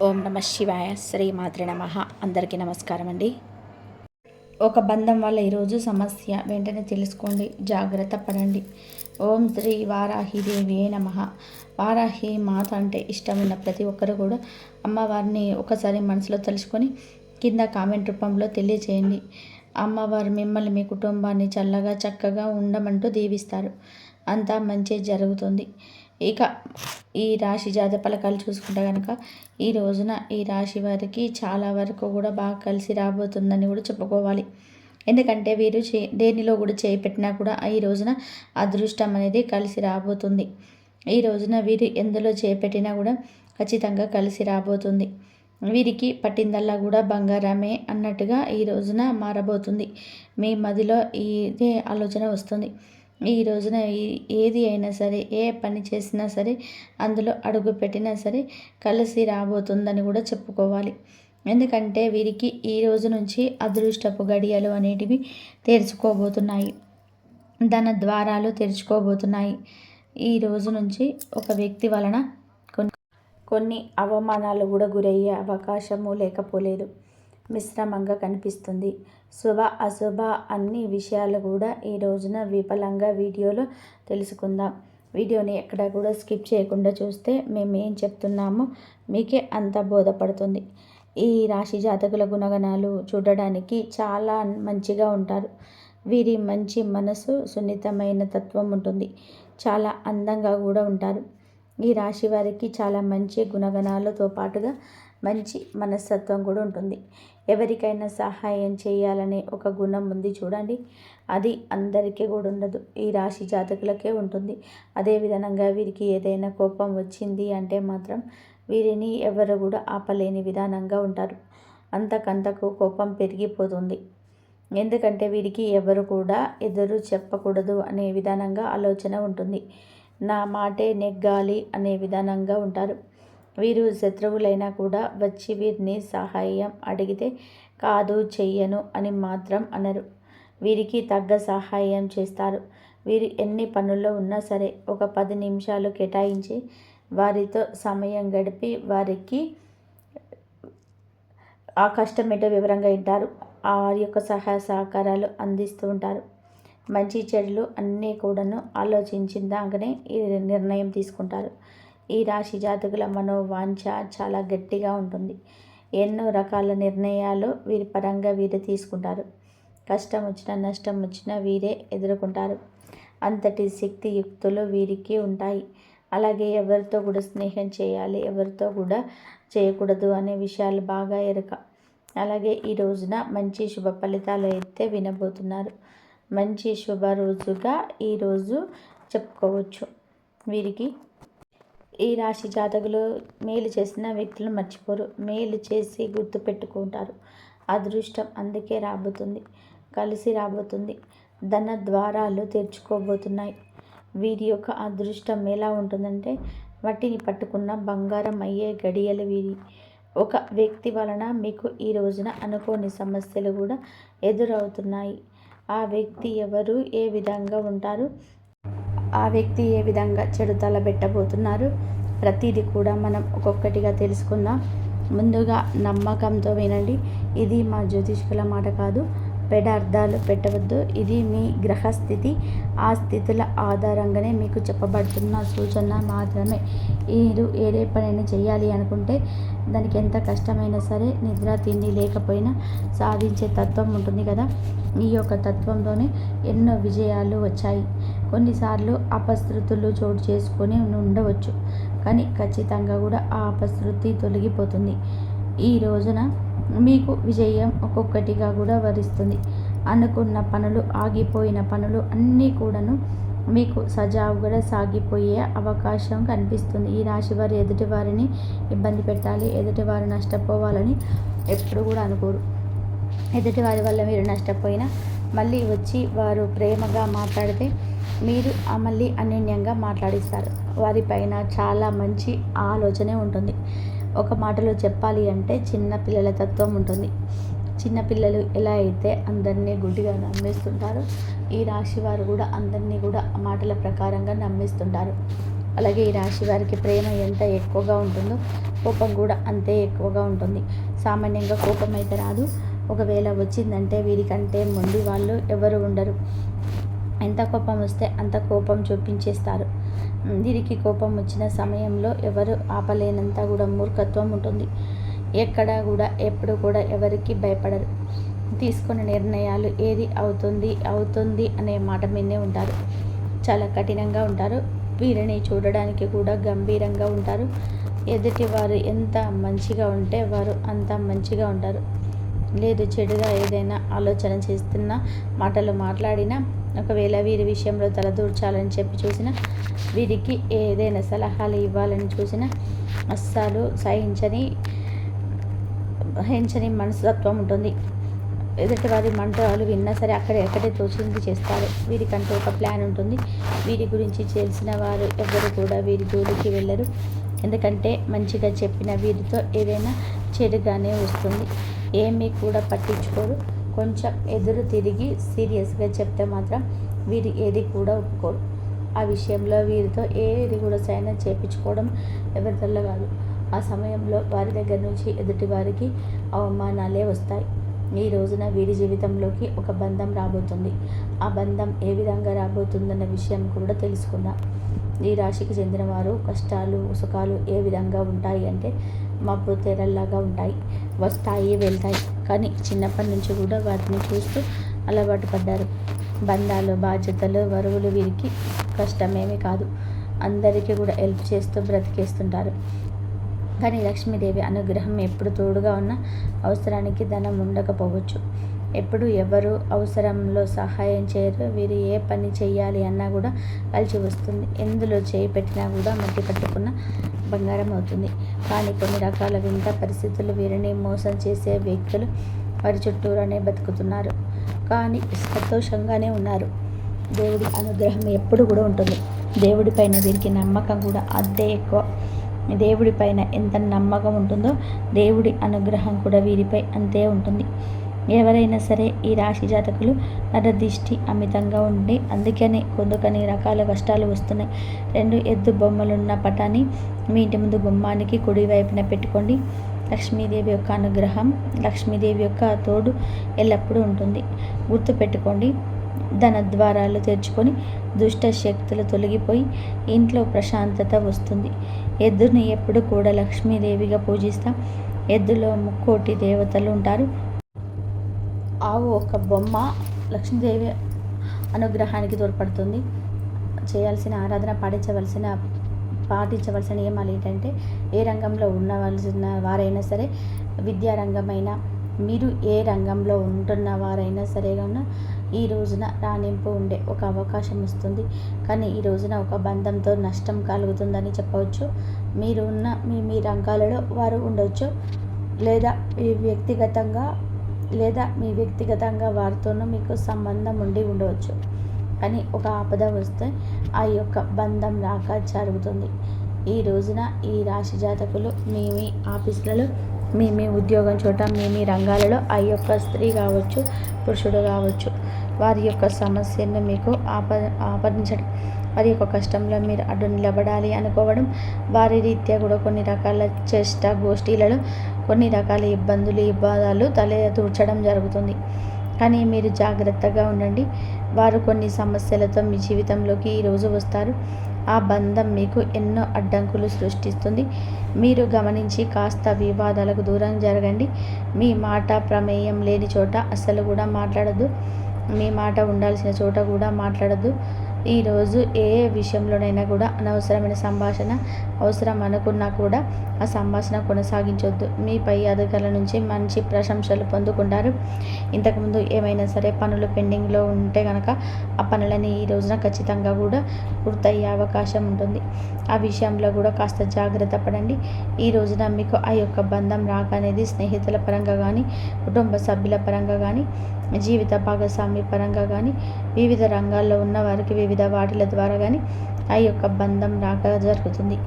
ఓం నమ శివాయ, శ్రీమాత్రే నమః. అందరికీ నమస్కారం అండి. ఒక బంధం వల్ల ఈరోజు సమస్య వెంటనే తెలుసుకోండి, జాగ్రత్త పడండి. ఓం శ్రీ వారాహిదేవియే నమః. వారాహి మాత అంటే ఇష్టం ఉన్న ప్రతి ఒక్కరు కూడా అమ్మవారిని ఒకసారి మనసులో తలుచుకొని కింద కామెంట్ రూపంలో తెలియచేయండి. అమ్మవారు మిమ్మల్ని, మీ కుటుంబాన్ని చల్లగా చక్కగా ఉండమంటూ దీవిస్తారు. అంతా మంచి జరుగుతుంది. ఇక ఈ రాశి జాతక ఫలితాలు చూసుకుంటే కనుక ఈ రోజున ఈ రాశి వారికి చాలా వరకు కూడా బాగా కలిసి రాబోతుందని కూడా చెప్పుకోవాలి. ఎందుకంటే వీరు దేనిలో కూడా చేపెట్టినా కూడా ఈ రోజున అదృష్టం అనేది కలిసి రాబోతుంది. ఈ రోజున వీరు ఎందులో చేపెట్టినా కూడా ఖచ్చితంగా కలిసి రాబోతుంది. వీరికి పట్టిందల్లా కూడా బంగారమే అన్నట్టుగా ఈ రోజున మారబోతుంది. మీ మదిలో ఇదే ఆలోచన వస్తుంది. ఈ రోజున ఏది అయినా సరే, ఏ పని చేసినా సరే, అందులో అడుగు పెట్టినా సరే కలిసి రాబోతుందని కూడా చెప్పుకోవాలి. ఎందుకంటే వీరికి ఈ రోజు నుంచి అదృష్టపు గడియలు అనేటివి తెరుచుకోబోతున్నాయి. ధన ద్వారాలు తెరుచుకోబోతున్నాయి. ఈ రోజు నుంచి ఒక వ్యక్తి వలన కొన్ని అవమానాలు కూడా గురయ్యే అవకాశము లేకపోలేదు. మిశ్రమంగా కనిపిస్తుంది. శుభ అశుభ అన్ని విషయాలు కూడా ఈ రోజున విఫలంగా వీడియోలో తెలుసుకుందాం. వీడియోని ఎక్కడ కూడా స్కిప్ చేయకుండా చూస్తే మేము ఏం చెప్తున్నామో మీకే అంత బోధపడుతుంది. ఈ రాశి జాతకుల గుణగణాలు చూడడానికి చాలా మంచిగా ఉంటారు. వీరి మంచి మనసు, సున్నితమైన తత్వం ఉంటుంది. చాలా అందంగా కూడా ఉంటారు. ఈ రాశి వారికి చాలా మంచి గుణగణాలతో పాటుగా మంచి మనస్తత్వం కూడా ఉంటుంది. ఎవరికైనా సహాయం చేయాలనే ఒక గుణం ఉంది చూడండి, అది అందరికీ కూడా ఉండదు, ఈ రాశి జాతకులకే ఉంటుంది. అదేవిధంగా వీరికి ఏదైనా కోపం వచ్చింది అంటే మాత్రం వీరిని ఎవరు కూడా ఆపలేని విధానంగా ఉంటారు. అంతకంతకు కోపం పెరిగిపోతుంది. ఎందుకంటే వీరికి ఎవరు కూడా ఎదురు చెప్పకూడదు అనే విధానంగా ఆలోచన ఉంటుంది. నా మాటే నెగ్గాలి అనే విధానంగా ఉంటారు. వీరు శత్రువులైనా కూడా వచ్చి వీరిని సహాయం అడిగితే కాదు, చెయ్యను అని మాత్రం అనరు. వీరికి తగ్గ సహాయం చేస్తారు. వీరు ఎన్ని పనుల్లో ఉన్నా సరే ఒక 10 నిమిషాలు కేటాయించి వారితో సమయం గడిపి వారికి ఆ కష్టం ఏంటో వివరంగా వింటారు. వారి యొక్క సహాయ సహకారాలు అందిస్తూ ఉంటారు. మంచి చెడులు అన్నీ కూడాను ఆలోచించిందాకనే ఈ నిర్ణయం తీసుకుంటారు. ఈ రాశి జాతకుల మనోవాంఛ చాలా గట్టిగా ఉంటుంది. ఎన్నో రకాల నిర్ణయాలు వీరి పరంగా వీరే తీసుకుంటారు. కష్టం వచ్చినా నష్టం వచ్చినా వీరే ఎదుర్కొంటారు. అంతటి శక్తియుక్తులు వీరికి ఉంటాయి. అలాగే ఎవరితో కూడా స్నేహం చేయాలి, ఎవరితో కూడా చేయకూడదు అనే విషయాలు బాగా ఎరుక. అలాగే ఈ రోజున మంచి శుభ ఫలితాలు అయితే వినబోతున్నారు. మంచి శుభ రోజుగా ఈరోజు చెప్పుకోవచ్చు. వీరికి ఈ రాశి జాతకులు మేలు చేసిన వ్యక్తులను మర్చిపోరు. మేలు చేసి గుర్తు పెట్టుకుంటారు. అదృష్టం అందుకే రాబోతుంది, కలిసి రాబోతుంది. ధన ద్వారాలు తెరుచుకోబోతున్నాయి. వీరి యొక్క అదృష్టం ఎలా ఉంటుందంటే వాటిని పట్టుకున్న బంగారం అయ్యే గడియలు వీరి. ఒక వ్యక్తి వలన మీకు ఈ రోజున అనుకోని సమస్యలు కూడా ఎదురవుతున్నాయి. ఆ వ్యక్తి ఎవరు, ఏ విధంగా ఉంటారు, ఆ వ్యక్తి ఏ విధంగా చెడు తలబెట్టబోతున్నారు, ప్రతిదీ కూడా మనం ఒక్కొక్కటిగా తెలుసుకుందాం. ముందుగా నమ్మకంతో వినండి. ఇది మా జ్యోతిష్కుల మాట కాదు, పెడార్థాలు పెట్టవద్దు. ఇది మీ గ్రహస్థితి, ఆ స్థితుల ఆధారంగానే మీకు చెప్పబడుతున్న సూచన మాత్రమే. మీరు ఏదే పనిని చేయాలి అనుకుంటే దానికి ఎంత కష్టమైనా సరే, నిద్ర తిండి లేకపోయినా సాధించే తత్వం ఉంటుంది కదా. ఈ యొక్క తత్వంతోనే ఎన్నో విజయాలు వచ్చాయి. కొన్నిసార్లు అపశృతులు చోటు చేసుకొని ఉండవచ్చు, కానీ ఖచ్చితంగా కూడా ఆ అపశృతి తొలగిపోతుంది. ఈ రోజున మీకు విజయం ఒక్కొక్కటిగా కూడా వరిస్తుంది. అనుకున్న పనులు, ఆగిపోయిన పనులు అన్నీ కూడాను మీకు సజావుగా సాగిపోయే అవకాశం కనిపిస్తుంది. ఈ రాశి వారు ఎదుటి వారిని ఇబ్బంది పెట్టాలి, ఎదుటివారు నష్టపోవాలని ఎప్పుడు కూడా అనుకోరు. ఎదుటివారి వల్ల మీరు నష్టపోయినా మళ్ళీ వచ్చి వారు ప్రేమగా మాట్లాడితే మీరు మళ్ళీ అన్యోన్యంగా మాట్లాడిస్తారు. వారిపైన చాలా మంచి ఆలోచనే ఉంటుంది. ఒక మాటలో చెప్పాలి అంటే చిన్న పిల్లల తత్వం ఉంటుంది. చిన్నపిల్లలు ఎలా అయితే అందరినీ గుడ్డిగా నమ్మేస్తుంటారో ఈ రాశి వారు కూడా అందరినీ కూడా మాటల ప్రకారంగా నమ్మేస్తుంటారు. అలాగే ఈ రాశి వారికి ప్రేమ ఎంత ఎక్కువగా ఉంటుందో కోపం కూడా అంతే ఎక్కువగా ఉంటుంది. సామాన్యంగా కోపం అయితే రాదు, ఒకవేళ వచ్చిందంటే వీరికంటే మొండి వాళ్ళు ఎవరు ఉండరు. ఎంత కోపం వస్తే అంత కోపం చూపించేస్తారు. వీరికి కోపం వచ్చిన సమయంలో ఎవరు ఆపలేనంత కూడా మూర్ఖత్వం ఉంటుంది. ఎక్కడా కూడా ఎప్పుడు కూడా ఎవరికి భయపడరు. తీసుకున్న నిర్ణయాలు ఏది అవుతుంది అనే మాట మీదే ఉంటారు. చాలా కఠినంగా ఉంటారు. వీరిని చూడడానికి కూడా గంభీరంగా ఉంటారు. ఎదుటి వారు ఎంత మంచిగా ఉంటే వారు అంత మంచిగా ఉంటారు. లేదు చెడుగా ఏదైనా ఆలోచన చేస్తున్నా, మాటలు మాట్లాడినా, ఒకవేళ వీరి విషయంలో తలదూర్చాలని చెప్పి చూసినా, వీరికి ఏదైనా సలహాలు ఇవ్వాలని చూసినా అస్సలు సహించని మనస్తత్వం ఉంటుంది. ఎదుటి వారి మంటలు విన్నా సరే అక్కడే తోచింది చేస్తారు. వీరికంటూ ఒక ప్లాన్ ఉంటుంది. వీరి గురించి తెలిసిన వారు ఎవరు కూడా వీరి జోలికి వెళ్ళరు. ఎందుకంటే మంచిగా చెప్పిన వీరితో ఏదైనా చెడుగానే వస్తుంది. ఏమీ కూడా పట్టించుకోరు. కొంచెం ఎదురు తిరిగి సీరియస్గా చెప్తే మాత్రం వీరు ఏది కూడా ఒప్పుకోరు. ఆ విషయంలో వీరితో ఏది కూడా సైన్ చేయించుకోవడం ఎవరిదల్ల కాదు. ఆ సమయంలో వారి దగ్గర నుంచి ఎదుటి వారికి అవమానాలే వస్తాయి. ఈ రోజున వీరి జీవితంలోకి ఒక బంధం రాబోతుంది. ఆ బంధం ఏ విధంగా రాబోతుందన్న విషయం కూడా తెలుసుకుందాం. ఈ రాశికి చెందిన వారు కష్టాలు సుఖాలు ఏ విధంగా ఉంటాయి అంటే మబ్బు తెరల్లాగా ఉంటాయి, వస్తాయి వెళ్తాయి. కానీ చిన్నప్పటి నుంచి కూడా వాటిని చూస్తూ అలవాటు పడ్డారు. బంధాలు బాధ్యతలు బరువులు వీరికి కష్టమేమీ కాదు. అందరికీ కూడా హెల్ప్ చేస్తూ బ్రతికేస్తుంటారు. కానీ లక్ష్మీదేవి అనుగ్రహం ఎప్పుడు తోడుగా ఉన్న అవసరానికి ధనం ఉండకపోవచ్చు. ఎప్పుడు ఎవరు అవసరంలో సహాయం చేయరు. వీరు ఏ పని చేయాలి అన్నా కూడా కలిసి వస్తుంది. ఎందులో చేయి పెట్టినా కూడా మట్టి పట్టుకున్న బంగారం అవుతుంది. కానీ కొన్ని రకాల వింత పరిస్థితులు వీరిని మోసం చేసే వ్యక్తులు వారి చుట్టూరానే బతుకుతున్నారు. కానీ సంతోషంగానే ఉన్నారు. దేవుడి అనుగ్రహం ఎప్పుడు కూడా ఉంటుంది. దేవుడి పైన వీరికి నమ్మకం కూడా అంతే ఎక్కువ. దేవుడి పైన ఎంత నమ్మకం ఉంటుందో దేవుడి అనుగ్రహం కూడా వీరిపై అంతే ఉంటుంది. ఎవరైనా సరే ఈ రాశి జాతకులు నరదిష్టి అమితంగా ఉండి అందుకని కొన్ని రకాల కష్టాలు వస్తున్నాయి. 2 ఎద్దు బొమ్మలున్న పటాన్ని మీ ఇంటి ముందు గుమ్మానికి కుడి వైపున పెట్టుకోండి. లక్ష్మీదేవి యొక్క అనుగ్రహం, లక్ష్మీదేవి యొక్క తోడు ఎల్లప్పుడూ ఉంటుంది. గుర్తుపెట్టుకోండి. ధన ద్వారాలు తెరుచుకొని దుష్ట శక్తులు తొలగిపోయి ఇంట్లో ప్రశాంతత వస్తుంది. ఎద్దుని ఎప్పుడు కూడా లక్ష్మీదేవిగా పూజిస్తాం. ఎద్దులో 3 దేవతలు ఉంటారు. ఆవు ఒక బొమ్మ లక్ష్మీదేవి అనుగ్రహానికి తోడ్పడుతుంది. చేయాల్సిన ఆరాధన పాటించవలసిన నియమాలు ఏంటంటే ఏ రంగంలో ఉండవలసిన వారైనా సరే, విద్యారంగమైనా, మీరు ఏ రంగంలో ఉంటున్న వారైనా సరే కన్నా ఈ రోజున రాణింపు ఉండే ఒక అవకాశం వస్తుంది. కానీ ఈ రోజున ఒక బంధంతో నష్టం కలుగుతుందని చెప్పవచ్చు. మీరు ఉన్న మీ రంగాలలో వారు ఉండవచ్చు, లేదా మీ వ్యక్తిగతంగా వారితోనూ మీకు సంబంధం ఉండి ఉండవచ్చు. కానీ ఒక ఆపద వస్తే ఆ యొక్క బంధం రాక జరుగుతుంది. ఈ రోజున ఈ రాశి జాతకులు మీ ఆఫీసులలో, మీ ఉద్యోగం చోట, మీ రంగాలలో ఆ యొక్క స్త్రీ కావచ్చు, పురుషుడు కావచ్చు, వారి యొక్క సమస్యను మీకు ఆపరించడం, వారి యొక్క కష్టంలో మీరు అడ్డు నిలబడాలి అనుకోవడం, వారి రీత్యా కూడా కొన్ని రకాల చేష్ట గోష్ఠీలలో కొన్ని రకాల వివాదాలు తూర్చడం జరుగుతుంది. కానీ మీరు జాగ్రత్తగా ఉండండి. వారు కొన్ని సమస్యలతో మీ జీవితంలోకి ఈరోజు వస్తారు. ఆ బంధం మీకు ఎన్నో అడ్డంకులు సృష్టిస్తుంది. మీరు గమనించి కాస్త వివాదాలకు దూరం జరగండి. మీ మాట ప్రమేయం లేని చోట అస్సలు కూడా మాట్లాడద్దు. మీ మాట ఉండాల్సిన చోట కూడా మాట్లాడద్దు. ఈరోజు ఏ విషయంలోనైనా కూడా అనవసరమైన సంభాషణ అవసరం అనుకున్నా కూడా ఆ సంభాషణ కొనసాగించొద్దు. మీ పై అధికారుల నుంచి మంచి ప్రశంసలు పొందుకుంటారు. ఇంతకుముందు ఏమైనా సరే పనులు పెండింగ్లో ఉంటే కనుక ఆ పనులని ఈ రోజున ఖచ్చితంగా కూడా పూర్తయ్యే అవకాశం ఉంటుంది. ఆ విషయంలో కూడా కాస్త జాగ్రత్త పడండి. ఈ రోజున మీకు ఆ యొక్క బంధం రాక అనేది స్నేహితుల పరంగా కానీ, కుటుంబ సభ్యుల పరంగా కానీ, జీవిత భాగస్వామి పరంగా కానీ, వివిధ రంగాల్లో ఉన్న వారికి వివిధ వాటిల ద్వారా కానీ ఆ యొక్క బంధం రాక జరుగుతుంది.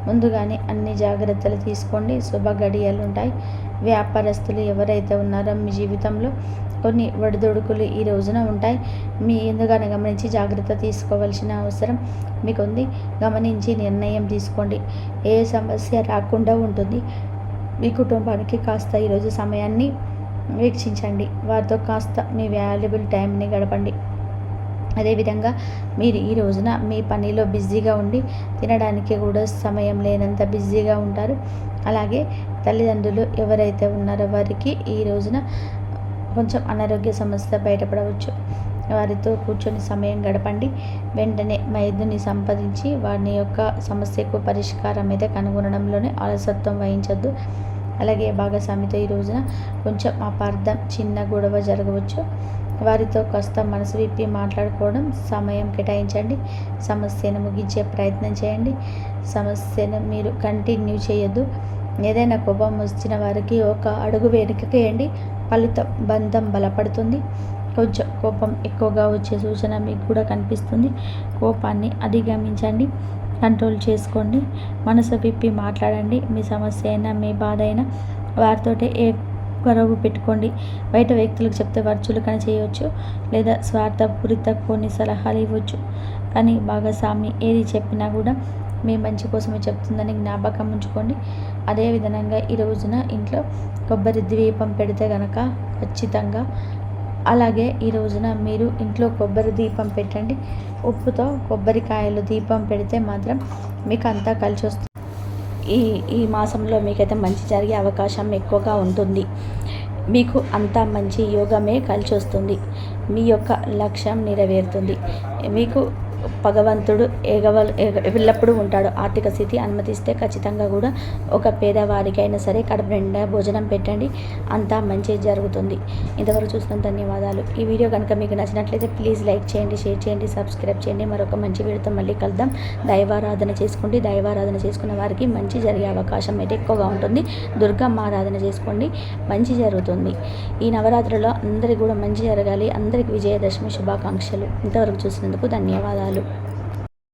ముందుగానే అన్ని జాగ్రత్తలు తీసుకోండి. శుభ గడియలు ఉంటాయి. వ్యాపారస్తులు ఎవరైతే ఉన్నారో మీ జీవితంలో కొన్ని ఒడిదుడుకులు ఈ రోజున ఉంటాయి. మీ ఎందుకని గమనించి జాగ్రత్త తీసుకోవాల్సిన అవసరం మీకుంది. గమనించి నిర్ణయం తీసుకోండి. ఏ సమస్య రాకుండా ఉంటుంది. మీ కుటుంబానికి కాస్త ఈరోజు సమయాన్ని వీక్షించండి. వారితో కాస్త మీ వాల్యుబుల్ టైంని గడపండి. అదేవిధంగా మీరు ఈ రోజున మీ పనిలో బిజీగా ఉండి తినడానికి కూడా సమయం లేనంత బిజీగా ఉంటారు. అలాగే తల్లిదండ్రులు ఎవరైతే ఉన్నారో వారికి ఈ రోజున కొంచెం అనారోగ్య సమస్య బయటపడవచ్చు. వారితో కూర్చొని సమయం గడపండి. వెంటనే మైదుని సంపాదించి వారి యొక్క సమస్యకు పరిష్కారం అయితే కనుగొనడంలోనే అలసత్వం వహించొద్దు. అలాగే భాగస్వామితో ఈ రోజున కొంచెం అపార్థం, చిన్న గొడవ జరగవచ్చు. వారితో కాస్త మనసు విప్పి మాట్లాడుకోవడం సమయం కేటాయించండి. సమస్యను ముగించే ప్రయత్నం చేయండి. సమస్యను మీరు కంటిన్యూ చేయొద్దు. ఏదైనా కోపం వచ్చిన వారికి ఒక అడుగు వెనుకకేయండి. ఫలితం బంధం బలపడుతుంది. కొంచెం కోపం ఎక్కువగా వచ్చే సూచన మీకు కూడా కనిపిస్తుంది. కోపాన్ని అధిగమించండి. కంట్రోల్ చేసుకోండి. మనసు విప్పి మాట్లాడండి. మీ సమస్య అయినా మీ బాధ అయినా వారితోటే గొడవ పెట్టుకోండి. బయట వ్యక్తులకు చెప్తే వారు చులకన చేయవచ్చు లేదా స్వార్థపూరిత కొన్ని సలహాలు ఇవ్వచ్చు. కానీ భాగస్వామి ఏది చెప్పినా కూడా మీ మంచి కోసమే చెప్తుందని జ్ఞాపకం ఉంచుకోండి. అదేవిధంగా ఈ రోజున ఇంట్లో కొబ్బరి దీపం పెడితే కనుక ఖచ్చితంగా అలాగే ఈ రోజున మీరు ఇంట్లో కొబ్బరి దీపం పెట్టండి. ఉప్పుతో కొబ్బరికాయలు దీపం పెడితే మాత్రం మీకు అంతా కలిసి వస్తుంది. ఈ మాసంలో మీకైతే మంచి జరిగే అవకాశం ఎక్కువగా ఉంటుంది. మీకు అంతా మంచి యోగమే కలిసి వస్తుంది. మీ యొక్క లక్ష్యం నెరవేరుతుంది. మీకు భగవంతుడు ఎల్లప్పుడూ ఉంటాడు. ఆర్థిక స్థితి అనుమతిస్తే ఖచ్చితంగా కూడా ఒక పేదవారికైనా సరే కడుపు నిండా భోజనం పెట్టండి. అంతా మంచి జరుగుతుంది. ఇంతవరకు చూసిన ధన్యవాదాలు. ఈ వీడియో కనుక మీకు నచ్చినట్లయితే ప్లీజ్ లైక్ చేయండి, షేర్ చేయండి, సబ్స్క్రైబ్ చేయండి. మరొక మంచి వీడియోతో మళ్ళీ కలుద్దాం. దైవారాధన చేసుకోండి. దైవారాధన చేసుకున్న వారికి మంచి జరిగే అవకాశం అయితే ఎక్కువగా ఉంటుంది. దుర్గమ్మ ఆరాధన చేసుకోండి, మంచి జరుగుతుంది. ఈ నవరాత్రిలో అందరికీ కూడా మంచి జరగాలి. అందరికీ విజయదశమి శుభాకాంక్షలు. ఇంతవరకు చూసినందుకు ధన్యవాదాలు.